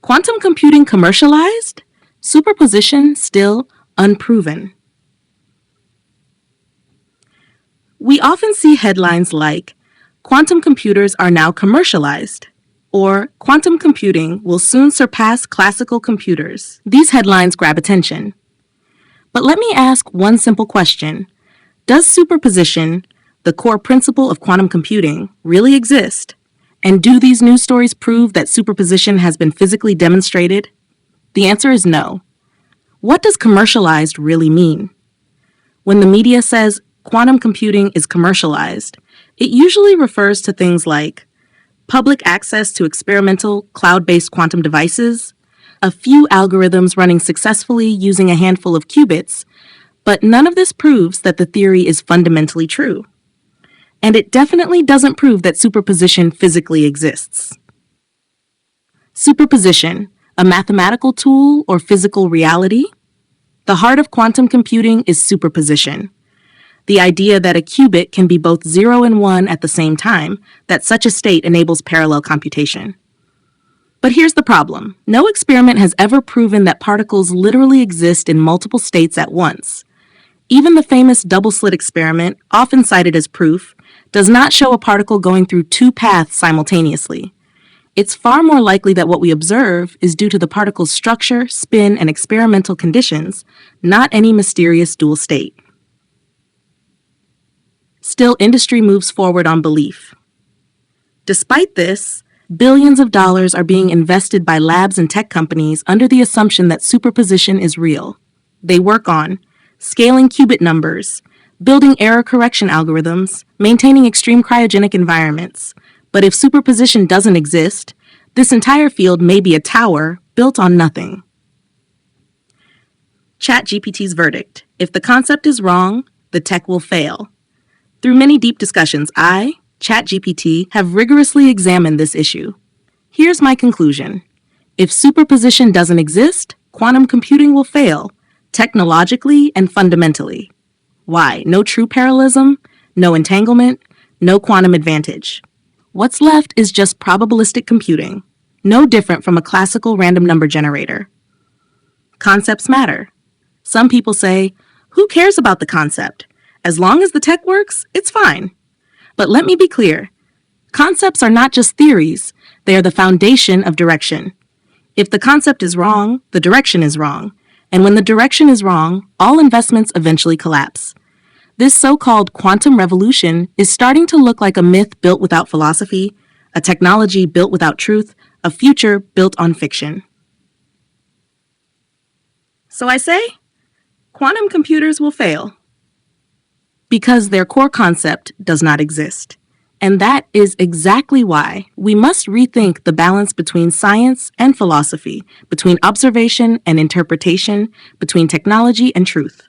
Quantum computing commercialized? Superposition still unproven. We often see headlines like, "Quantum computers are now commercialized," or "Quantum computing will soon surpass classical computers." These headlines grab attention. But let me ask one simple question. Does superposition, the core principle of quantum computing, really exist? And do these news stories prove that superposition has been physically demonstrated? The answer is no. What does commercialized really mean? When the media says quantum computing is commercialized, it usually refers to things like public access to experimental cloud-based quantum devices, a few algorithms running successfully using a handful of qubits, but none of this proves that the theory is fundamentally true. And it definitely doesn't prove that superposition physically exists. Superposition, a mathematical tool or physical reality? The heart of quantum computing is superposition. The idea that a qubit can be both 0 and 1 at the same time, that such a state enables parallel computation. But here's the problem. No experiment has ever proven that particles literally exist in multiple states at once. Even the famous double-slit experiment, often cited as proof, does not show a particle going through two paths simultaneously. It's far more likely that what we observe is due to the particle's structure, spin, and experimental conditions, not any mysterious dual state. Still, industry moves forward on belief. Despite this, billions of dollars are being invested by labs and tech companies under the assumption that superposition is real. They work on scaling qubit numbers, building error correction algorithms, maintaining extreme cryogenic environments. But if superposition doesn't exist, this entire field may be a tower built on nothing. ChatGPT's verdict: if the concept is wrong, the tech will fail. Through many deep discussions, I, ChatGPT, have rigorously examined this issue. Here's my conclusion. If superposition doesn't exist, quantum computing will fail, technologically and fundamentally. Why? No true parallelism, no entanglement, no quantum advantage. What's left is just probabilistic computing, no different from a classical random number generator. Concepts matter. Some people say, who cares about the concept? As long as the tech works, it's fine. But let me be clear. Concepts are not just theories. They are the foundation of direction. If the concept is wrong, the direction is wrong. And when the direction is wrong, all investments eventually collapse. This so-called quantum revolution is starting to look like a myth built without philosophy, a technology built without truth, a future built on fiction. So I say, quantum computers will fail. Because their core concept does not exist. And that is exactly why we must rethink the balance between science and philosophy, between observation and interpretation, between technology and truth.